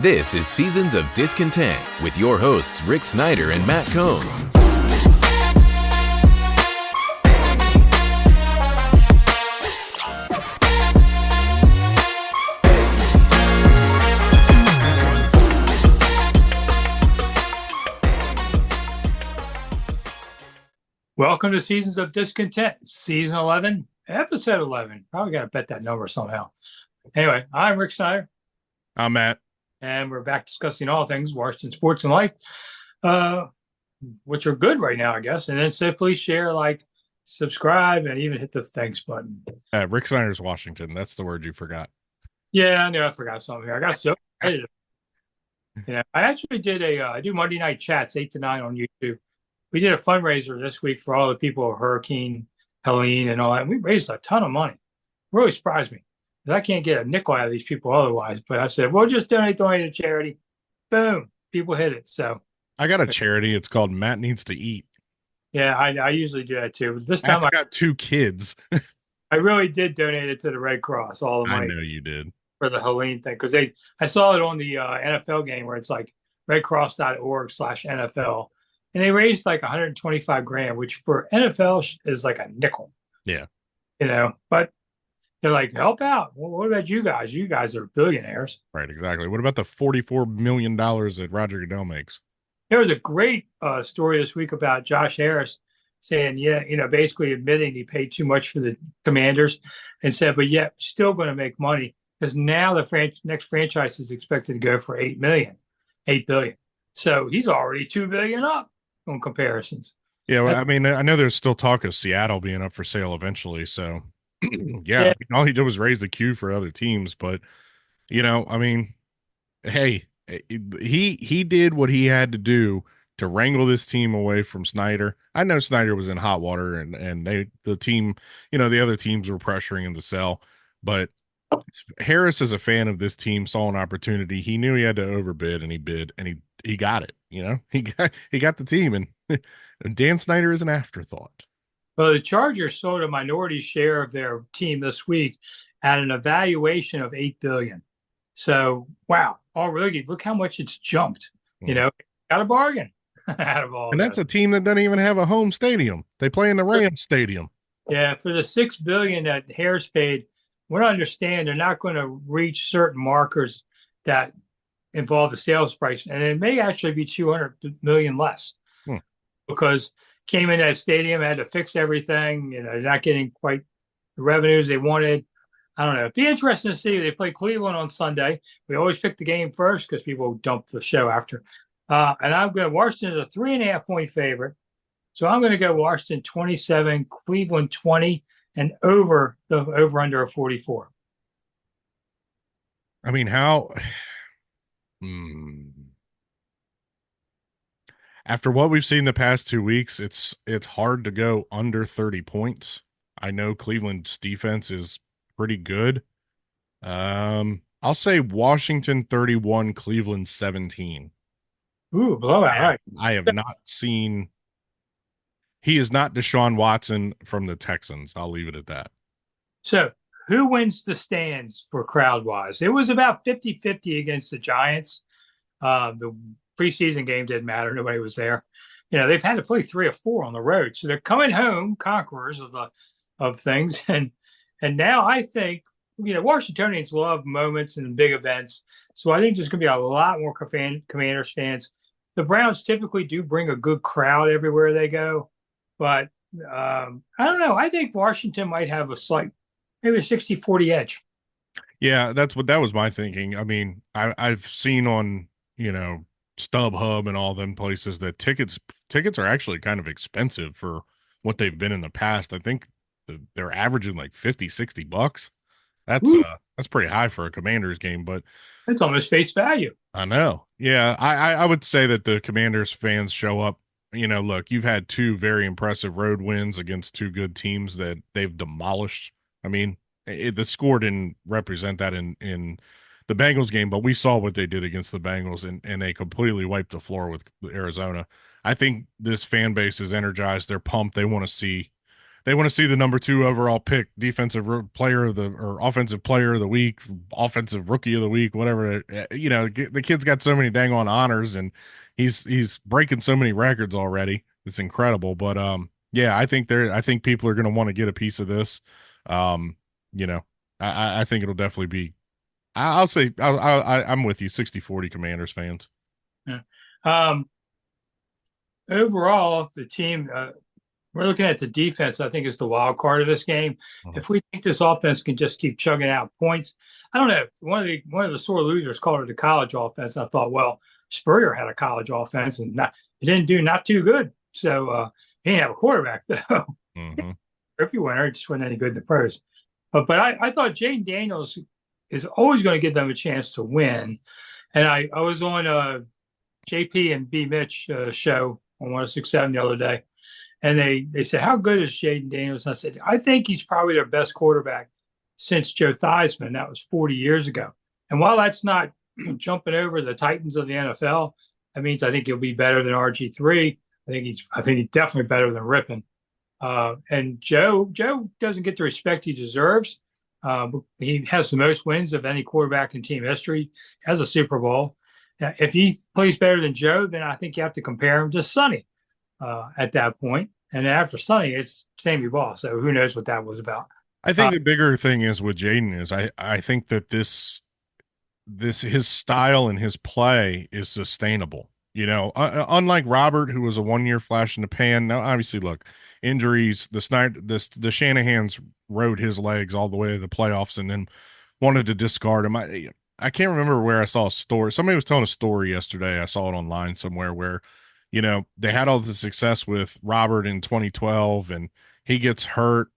This is Seasons of Discontent with your hosts Rick Snyder and Matt Combs. Welcome to Seasons of Discontent, Season 11, Episode 11. Probably got to bet that number somehow. Anyway, I'm Rick Snyder. I'm Matt. And we're back discussing all things Washington sports and life, which are good right now, I guess. And then simply share, like, subscribe, and even hit the thanks button. Rick Snyder's Washington. That's the word you forgot. Yeah, I knew I forgot something here. I got so excited. I actually did I do Monday night chats, 8 to 9 on YouTube. We did a fundraiser this week for all the people of Hurricane Helene and all that. And we raised a ton of money. Really surprised me. I can't get a nickel out of these people otherwise. But I said, well, just donate to charity. Boom. People hit it. So I got a charity. It's called Matt Needs to Eat. Yeah, I usually do that too. But this time I got 2 kids. I really did donate it to the Red Cross, all the money. I know you did. For the Helene thing. Because I saw it on the NFL game where it's like redcross.org/NFL. And they raised like 125 grand, which for NFL is like a nickel. Yeah. But they're like, help out. Well, what about you guys? You guys are billionaires. Right, exactly. What about the $44 million that Roger Goodell makes? There was a great story this week about Josh Harris saying, basically admitting he paid too much for the Commanders and said, but yet still going to make money because now the next franchise is expected to go for $8 billion. So he's already $2 billion up. On comparisons. Yeah, well, I mean, I know there's still talk of Seattle being up for sale eventually. So, yeah, all he did was raise the queue for other teams. But, I mean, hey, he did what he had to do to wrangle this team away from Snyder. I know Snyder was in hot water and the team, the other teams were pressuring him to sell. But Harris, as a fan of this team, saw an opportunity. He knew he had to overbid, and he bid, and he got it. He got the team, and Dan Snyder is an afterthought. Well, the Chargers sold a minority share of their team this week at an evaluation of $8 billion. So, wow! Already, look how much it's jumped. Got a bargain out of all. And that's a team that doesn't even have a home stadium. They play in the Rams stadium. Yeah, for the $6 billion that Harris paid. We don't understand they're not going to reach certain markers that involve the sales price, and it may actually be 200 million less because came in that stadium, had to fix everything. They're not getting quite the revenues they wanted. I don't know. It'd be interesting to see. They play Cleveland on Sunday. We always pick the game first because people dump the show after. And I'm going to Washington is a 3.5-point favorite, so I'm going to go Washington 27, Cleveland 20. And over under a 44. I mean, how? After what we've seen the past 2 weeks, it's hard to go under 30 points. I know Cleveland's defense is pretty good. I'll say Washington 31, Cleveland 17. Ooh, blowout! Right. I have not seen. He is not Deshaun Watson from the Texans. I'll leave it at that. So who wins the stands for crowd-wise? It was about 50-50 against the Giants. The preseason game didn't matter. Nobody was there. They've had to play 3 or 4 on the road. So they're coming home conquerors of things. And now I think, Washingtonians love moments and big events. So I think there's going to be a lot more Commanders fans. The Browns typically do bring a good crowd everywhere they go. But I don't know. I think Washington might have maybe a 60-40 edge. Yeah, that was my thinking. I mean, I've seen on, StubHub and all them places that tickets are actually kind of expensive for what they've been in the past. I think they're averaging like $50-$60. That's pretty high for a Commanders game, but it's almost face value. I know. Yeah, I would say that the Commanders fans show up. Look, you've had 2 very impressive road wins against 2 good teams that they've demolished. I mean, the score didn't represent that in the Bengals game, but we saw what they did against the Bengals, and they completely wiped the floor with Arizona. I think this fan base is energized. They're pumped. They want to see they want to see the number 2 overall pick, player of the or offensive player of the week, offensive rookie of the week, whatever. The kid's got so many dang on honors, and he's breaking so many records already. It's incredible. But yeah, I think people are going to want to get a piece of this. Um, you know, I think it'll definitely be. I'll say I'm with you, 60-40 Commanders fans. Yeah. Overall, the team, we're looking at the defense, I think, is the wild card of this game. If we think this offense can just keep chugging out points, I don't know. One of the sore losers called it a college offense. I thought, well, Spurrier had a college offense and it didn't do not too good. So he didn't have a quarterback though. Mm-hmm. If you winner, it just wasn't any good in the pros. But I thought Jaden Daniels is always going to give them a chance to win. And I was on JP and B Mitch show on 106.7 the other day. And they said, how good is Jaden Daniels? And I said, I think he's probably their best quarterback since Joe Theismann. That was 40 years ago. And while that's not jumping over the Titans of the NFL, that means I think he'll be better than RG3. I think he's definitely better than Rippon. And Joe doesn't get the respect he deserves. He has the most wins of any quarterback in team history, has a Super Bowl. Now, if he plays better than Joe, then I think you have to compare him to Sonny at that point. And then after Sonny, it's Sammy Ball. So who knows what that was about. I think the bigger thing is with Jaden is I think that this his style and his play is sustainable. Unlike Robert, who was a 1-year flash in the pan. Now, obviously, look, injuries. The Shanahans rode his legs all the way to the playoffs, and then wanted to discard him. I can't remember where I saw a story. Somebody was telling a story yesterday. I saw it online somewhere where, they had all the success with Robert in 2012, and he gets hurt.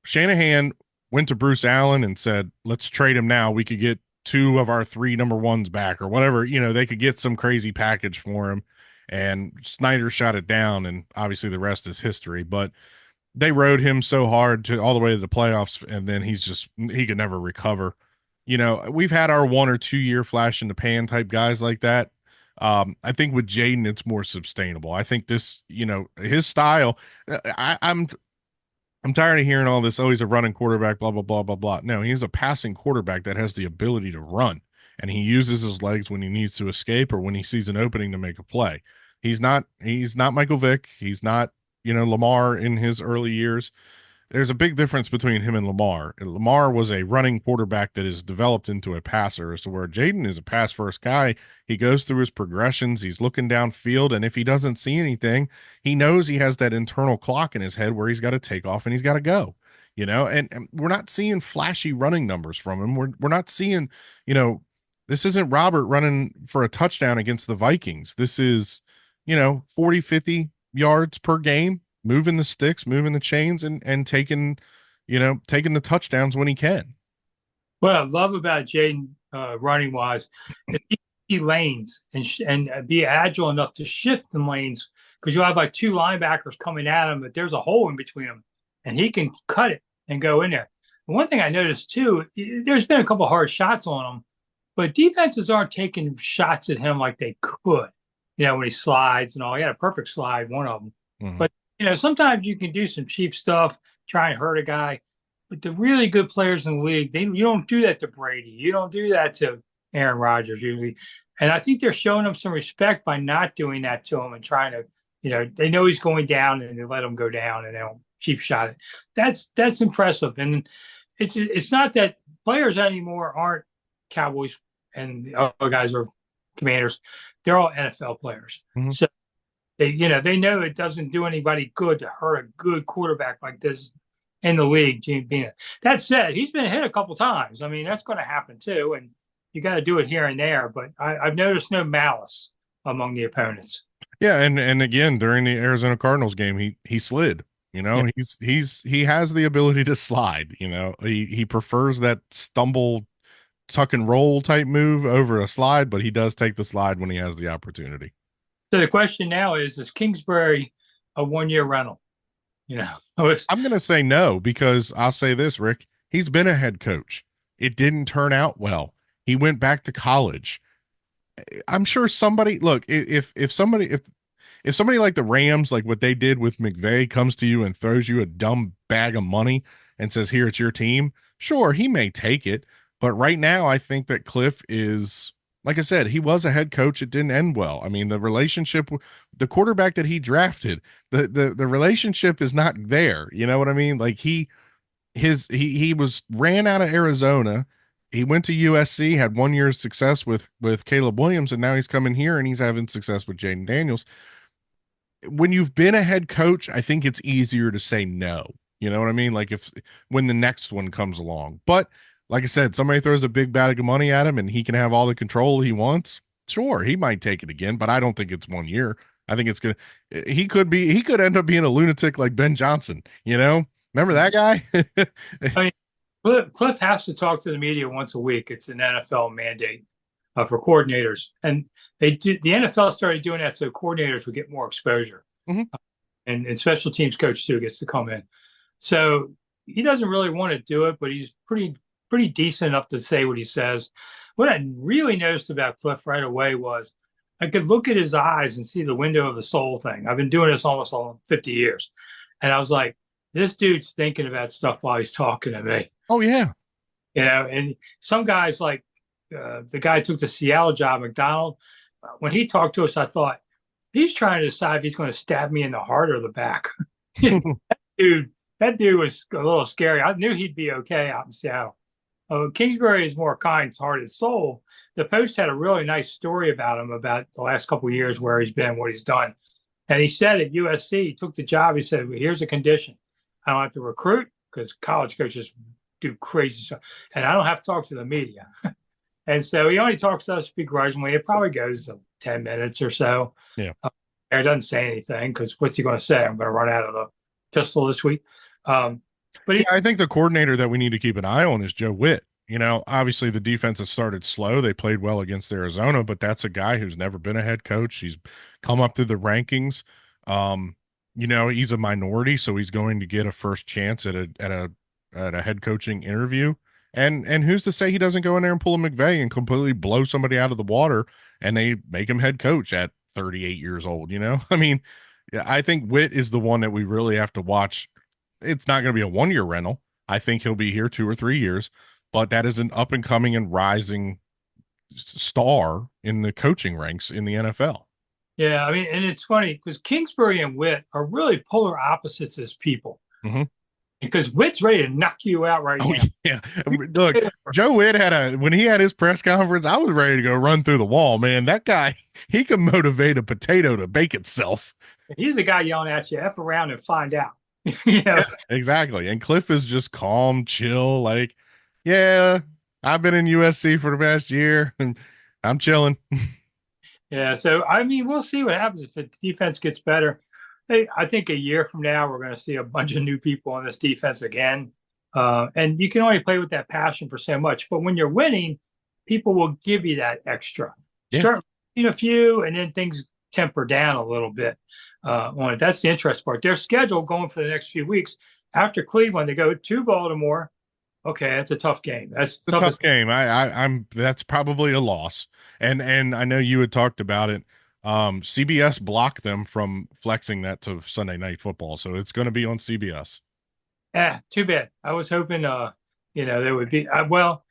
Shanahan went to Bruce Allen and said, "Let's trade him now. We could get 2 of our 3 number ones back, or whatever. They could get some crazy package for him." And Snyder shot it down, and obviously the rest is history. But they rode him so hard to all the way to the playoffs, and then he could never recover. We've had our 1 or 2 year flash in the pan type guys like that. I think with Jaden, it's more sustainable. I think this, his style. I'm tired of hearing all this. Oh, he's a running quarterback, blah, blah, blah, blah, blah. No, he's a passing quarterback that has the ability to run, and he uses his legs when he needs to escape or when he sees an opening to make a play. He's not Michael Vick. He's not, Lamar in his early years. There's a big difference between him and Lamar. Lamar was a running quarterback that is developed into a passer, as to where Jaden is a pass first guy. He goes through his progressions. He's looking downfield, and if he doesn't see anything, he knows he has that internal clock in his head where he's got to take off and he's got to go. And we're not seeing flashy running numbers from him. We're not seeing, this isn't Robert running for a touchdown against the Vikings. This is, 40, 50 yards per game, moving the sticks, moving the chains, and taking the touchdowns when he can. What I love about Jaden running wise, is he lanes and be agile enough to shift in lanes, because you'll have like 2 linebackers coming at him, but there's a hole in between them, and he can cut it and go in there. And one thing I noticed too, there's been a couple hard shots on him, but defenses aren't taking shots at him like they could. When he slides and all, he had a perfect slide, one of them. Mm-hmm. But sometimes you can do some cheap stuff, try and hurt a guy. But the really good players in the league, you don't do that to Brady. You don't do that to Aaron Rodgers usually. And I think they're showing him some respect by not doing that to him and trying to, they know he's going down and they let him go down and they don't cheap shot it. That's impressive. And it's not that players anymore aren't Cowboys and the other guys are Commanders. They're all NFL players. Mm-hmm. So they know it doesn't do anybody good to hurt a good quarterback like this in the league, Gene Bina. That said, he's been hit a couple times. I mean, that's going to happen too, and you got to do it here and there. But I've noticed no malice among the opponents. Yeah, and again during the Arizona Cardinals game, he slid. Yeah. He has the ability to slide. He prefers that stumble, tuck and roll type move over a slide, but he does take the slide when he has the opportunity. So the question now is Kingsbury a 1-year rental? I'm going to say no, because I'll say this, Rick, he's been a head coach. It didn't turn out well. He went back to college. I'm sure somebody, look, if if somebody like the Rams, like what they did with McVay, comes to you and throws you a dumb bag of money and says, "Here, it's your team," sure, he may take it. But right now, I think that Cliff is, like I said, he was a head coach. It didn't end well. I mean, the relationship, the quarterback that he drafted, the relationship is not there. You know what I mean? Like he was ran out of Arizona. He went to USC, had 1 year of success with Caleb Williams, and now he's coming here and he's having success with Jaden Daniels. When you've been a head coach, I think it's easier to say no. You know what I mean? Like when the next one comes along. But like I said, somebody throws a big bag of money at him and he can have all the control he wants. Sure, he might take it again, but I don't think it's 1 year. I think it's gonna. He could end up being a lunatic like Ben Johnson. You know, remember that guy? I mean, Cliff has to talk to the media once a week. It's an NFL mandate for coordinators, and the NFL started doing that so coordinators would get more exposure, and special teams coach too gets to come in. So he doesn't really want to do it, but he's pretty decent enough to say what he says. What I really noticed about Cliff right away was I could look at his eyes and see the window of the soul thing. I've been doing this almost 50 years, and I was like, this dude's thinking about stuff while he's talking to me. Oh yeah, and some guys like the guy who took the Seattle job, McDonald. When he talked to us, I thought he's trying to decide if he's going to stab me in the heart or the back. That dude was a little scary. I knew he'd be okay out in Seattle. Kingsbury is more a kind-hearted soul. The Post had a really nice story about him about the last couple of years, where he's been, what he's done. And he said at USC, he took the job. He said, well, here's a condition. I don't have to recruit because college coaches do crazy stuff. And I don't have to talk to the media. And so he only talks to us begrudgingly. It probably goes 10 minutes or so. Yeah. He doesn't say anything because what's he going to say? I'm going to run out of the pistol this week. But I think the coordinator that we need to keep an eye on is Joe Witt. You know, obviously the defense has started slow. They played well against Arizona, but that's a guy who's never been a head coach. He's come up through the rankings. You know, he's a minority, so he's going to get a first chance at a head coaching interview. And who's to say he doesn't go in there and pull a McVay and completely blow somebody out of the water and they make him head coach at 38 years old, you know? I mean, I think Witt is the one that we really have to watch. It's not going to be a 1 year rental. I think he'll be here 2 or 3 years, but that is an up and coming and rising star in the coaching ranks in the NFL. Yeah, I mean, and it's funny because Kingsbury and Witt are really polar opposites as people. Because Witt's ready to knock you out right now. Yeah. Look, Joe Witt when he had his press conference, I was ready to go run through the wall, man. That guy, he can motivate a potato to bake itself. He's the guy yelling at you, F around and find out. You know? Yeah, exactly. And Cliff is just calm, chill, like, yeah, I've been in USC for the past year and I'm chilling. Yeah, so I mean, we'll see what happens if the defense gets better. Hey, I think a year from now, we're going to see a bunch of new people on this defense again. And you can only play with that passion for so much. But when you're winning, people will give you that extra. Yeah. Start a few, and then things temper down a little bit on it. That's the interesting part. Their schedule going for the next few weeks after Cleveland, they go to Baltimore. Okay, that's a tough game. That's a tough game. I'm that's probably a loss. And I know you had talked about it. CBS blocked them from flexing that to Sunday Night Football, so it's going to be on CBS. Yeah, too bad. I was hoping, there would be. Well,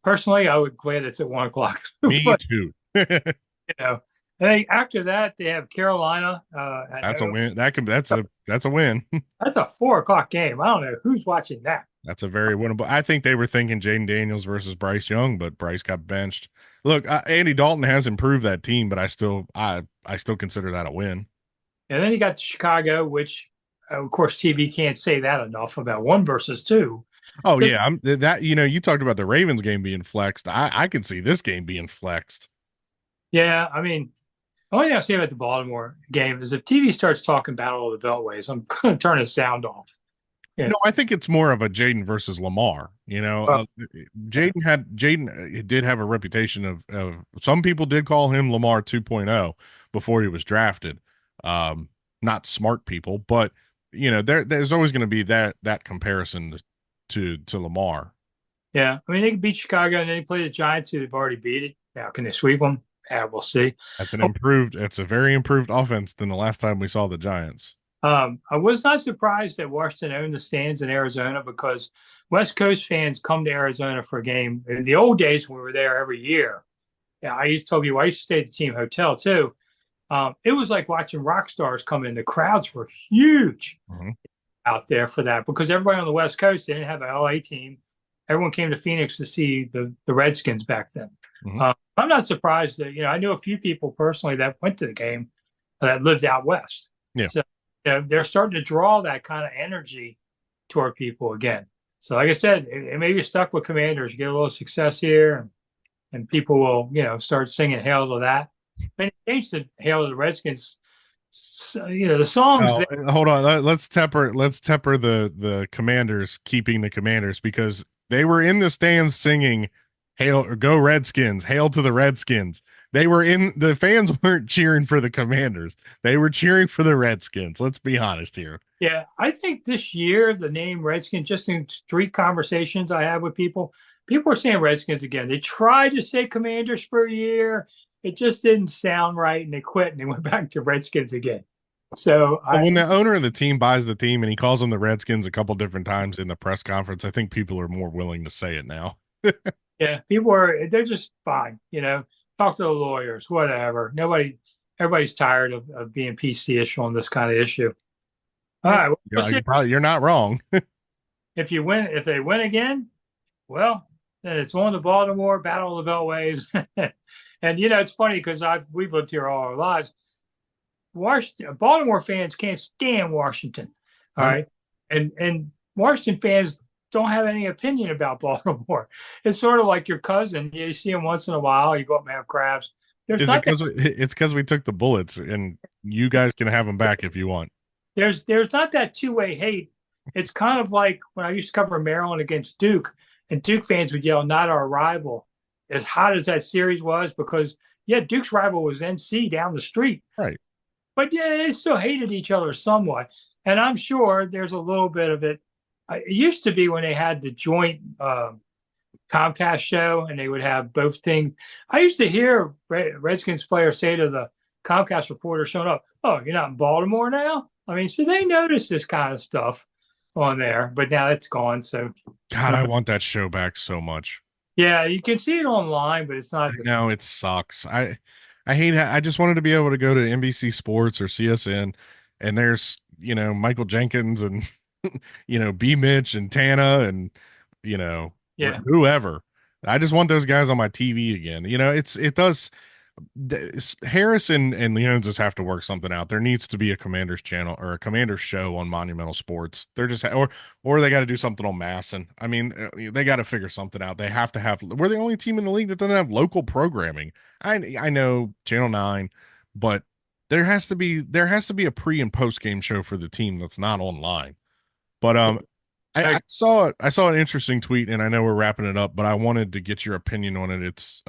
personally, I would glad it's at 1 o'clock. Me too. I think after that they have Carolina. That's a win. That's a win. That's a 4 o'clock game. I don't know who's watching that. That's a very winnable. I think they were thinking Jaden Daniels versus Bryce Young, but Bryce got benched. Look, Andy Dalton has improved that team, but I still consider that a win. And then you got Chicago, which, of course, TV can't say that enough about 1 versus 2. Oh yeah, you talked about the Ravens game being flexed. I can see this game being flexed. Yeah, I mean, the only thing I say about the Baltimore game is if TV starts talking Battle of the Beltways, I'm going to turn the sound off. Yeah. No, I think it's more of a Jaden versus Lamar. Jaden did have a reputation of some people did call him Lamar 2.0 before he was drafted. Not smart people, but there's always going to be that comparison to Lamar. Yeah, I mean they can beat Chicago and then they play the Giants who they've already beat it. Now can they sweep them? we'll see. It's a very improved offense than the last time we saw the Giants. I was not surprised that Washington owned the stands in Arizona because West Coast fans come to Arizona for a game. In the old days, when we were there every year. Yeah, I used to tell you I used to stay at the team hotel too. It was like watching rock stars come in. The crowds were huge out there for that because everybody on the West Coast didn't have an LA team. Everyone came to Phoenix to see the Redskins back then. I'm not surprised that, I knew a few people personally that went to the game that lived out West. Yeah. So they're starting to draw that kind of energy toward people again. So like I said, it may be stuck with Commanders. You get a little success here and people will, start singing Hail to that. Many changed to Hail to the Redskins. So, the songs. Hold on. Let's temper the Commanders keeping the Commanders because they were in the stands singing "Hail or Go Redskins," "Hail to the Redskins." The fans weren't cheering for the Commanders. They were cheering for the Redskins. Let's be honest here. Yeah, I think this year the name Redskins, just in street conversations I have with people are saying Redskins again. They tried to say Commanders for a year. It just didn't sound right, and they quit, and they went back to Redskins again. So when the owner of the team buys the team and he calls them the Redskins a couple different times in the press conference, I think people are more willing to say it now. Yeah, they're just fine. Talk to the lawyers, whatever. Everybody's tired of being PC-ish on this kind of issue. All right. Well, you're not wrong. If they win again, well, then it's on the Baltimore Battle of the Beltways. And it's funny because we've lived here all our lives. Baltimore fans can't stand Washington. All right. And Washington fans don't have any opinion about Baltimore. It's sort of like your cousin. You see him once in a while, you go up and have crabs. It's because we took the Bullets, and you guys can have them back if you want. There's not that two-way hate. It's kind of like when I used to cover Maryland against Duke, and Duke fans would yell, "Not our rival." As hot as that series was, because Duke's rival was NC down the street. Right. But they still hated each other somewhat. And I'm sure there's a little bit of it. It used to be when they had the joint Comcast show and they would have both things. I used to hear Redskins players say to the Comcast reporter showing up, "Oh, you're not in Baltimore now?" I mean, so they notice this kind of stuff on there, but now it's gone. So, God, I want that show back so much. Yeah, you can see it online, but it's not. No, it sucks. I hate. I just wanted to be able to go to NBC Sports or CSN, and there's Michael Jenkins and B. Mitch and Tana and whoever. I just want those guys on my TV again. It does. Harris and Leon just have to work something out. There needs to be a Commanders channel or a Commanders show on Monumental Sports. They're just or they got to do something on Masson. I mean, they got to figure something out. They have to have. We're the only team in the league that doesn't have local programming. I know Channel 9, but there has to be a pre and post game show for the team that's not online. But I saw an interesting tweet, and I know we're wrapping it up, but I wanted to get your opinion on it. It's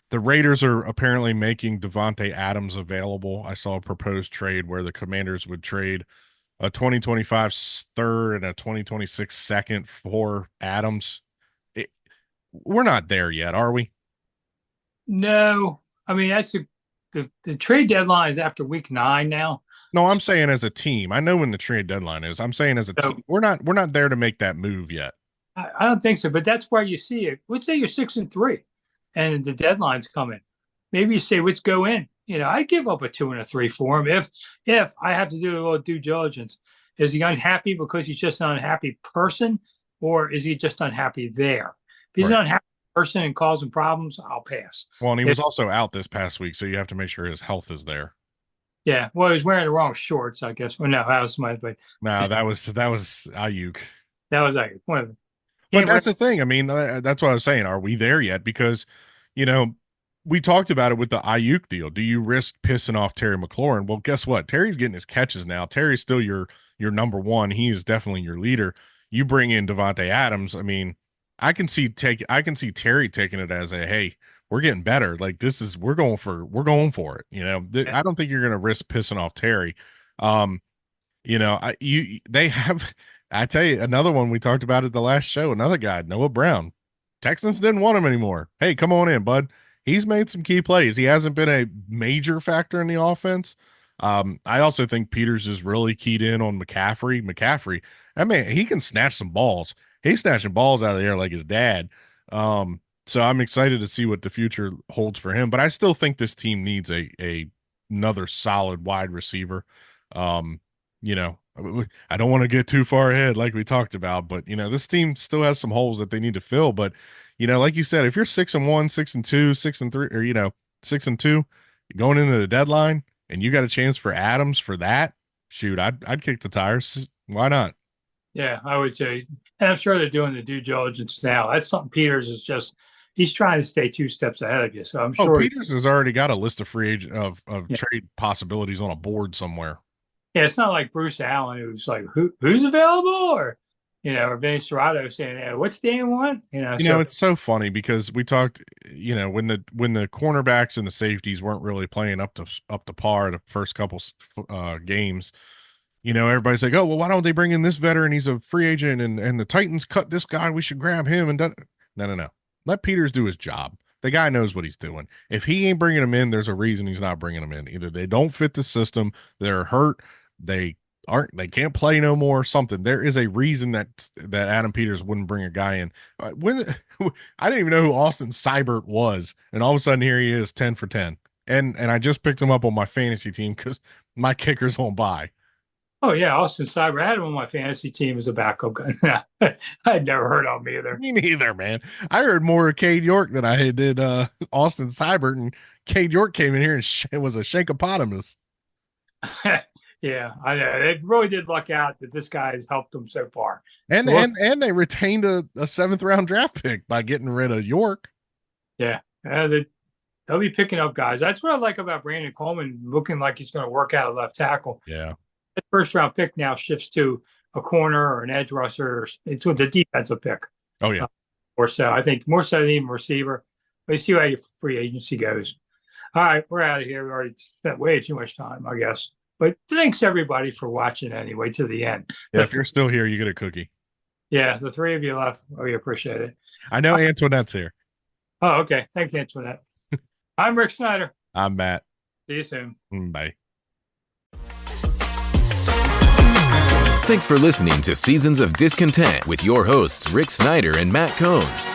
the Raiders are apparently making Davante Adams available. I saw a proposed trade where the Commanders would trade a 2025 third and a 2026 second for Adams. We're not there yet, are we? No. I mean, that's the trade deadline is after week 9 now. No, I'm saying as a team. I know when the trade deadline is. I'm saying as a team. We're not there to make that move yet. I don't think so, but that's where you see it. Let's say you're 6-3. And the deadline's coming. Maybe you say, let's go in. I'd give up a 2 and a 3 for him if I have to do a little due diligence. Is he unhappy because he's just an unhappy person, or is he just unhappy there? If he's an unhappy person and causing problems, I'll pass. Well, and he was also out this past week, so you have to make sure his health is there. Yeah, well, he was wearing the wrong shorts, I guess. Well, no, that was somebody. But no, that was Ayuk. That was Ayuk. One of them. But that's the thing. I mean, that's what I was saying. Are we there yet? Because, we talked about it with the Ayuk deal. Do you risk pissing off Terry McLaurin? Well, guess what? Terry's getting his catches now. Terry's still your number one. He is definitely your leader. You bring in Davante Adams. I mean, I can see Terry taking it as a, hey, we're getting better. Like we're going for it. I don't think you're going to risk pissing off Terry. I tell you, another one we talked about at the last show, another guy, Noah Brown. Texans didn't want him anymore. Hey, come on in, bud. he's made some key plays. He hasn't been a major factor in the offense. I also think Peters is really keyed in on McCaffrey, I mean, he can snatch some balls. He's snatching balls out of the air like his dad. So I'm excited to see what the future holds for him. But I still think this team needs a another solid wide receiver. You know, I don't want to get too far ahead like we talked about, but this team still has some holes that they need to fill. But like you said, if you're 6-1, 6-2, 6-3, or 6-2 going into the deadline, and you got a chance for Adams for that, shoot, I'd kick the tires. Why not? Yeah, I would say, and I'm sure they're doing the due diligence now. That's something Peters is he's trying to stay 2 steps ahead of you. So I'm sure Peters has already got a list of free agent of yeah. trade possibilities on a board somewhere. Yeah, it's not like Bruce Allen who's like who's available, or or Vinny Serrato saying, hey, what's Dan want? It's so funny because we talked, when the cornerbacks and the safeties weren't really playing up to par the first couple games. Everybody's like, oh, well, why don't they bring in this veteran? He's a free agent, and the Titans cut this guy. We should grab him. And no. Let Peters do his job. The guy knows what he's doing. If he ain't bringing him in, there's a reason he's not bringing him in. Either they don't fit the system, they're hurt, they can't play no more, something. There is a reason that Adam Peters wouldn't bring a guy in. I didn't even know who Austin Seibert was, and all of a sudden here he is, 10 for 10. And I just picked him up on my fantasy team because my kicker's on bye. Oh, yeah, Austin Seibert. I had him on my fantasy team as a backup guy. I'd never heard of him either. Me neither, man. I heard more of Cade York than I did Austin Seibert, and Cade York came in here and was a shankopotamus. Yeah, I know. It really did luck out that this guy has helped them so far. And they retained a 7th-round draft pick by getting rid of York. Yeah, they'll be picking up guys. That's what I like about Brandon Coleman, looking like he's going to work out at left tackle. Yeah. The 1st-round pick now shifts to a corner or an edge rusher. It's a defensive pick. Oh, yeah. Or so. I think more so than even receiver. We see how your free agency goes. All right, we're out of here. We already spent way too much time, I guess. But thanks, everybody, for watching anyway to the end. Yeah, if you're still here, you get a cookie. Yeah, the 3 of you left. We appreciate it. I know Antoinette's here. Oh, okay. Thanks, Antoinette. I'm Rick Snyder. I'm Matt. See you soon. Bye. Thanks for listening to Seasons of Discontent with your hosts, Rick Snyder and Matt Combs.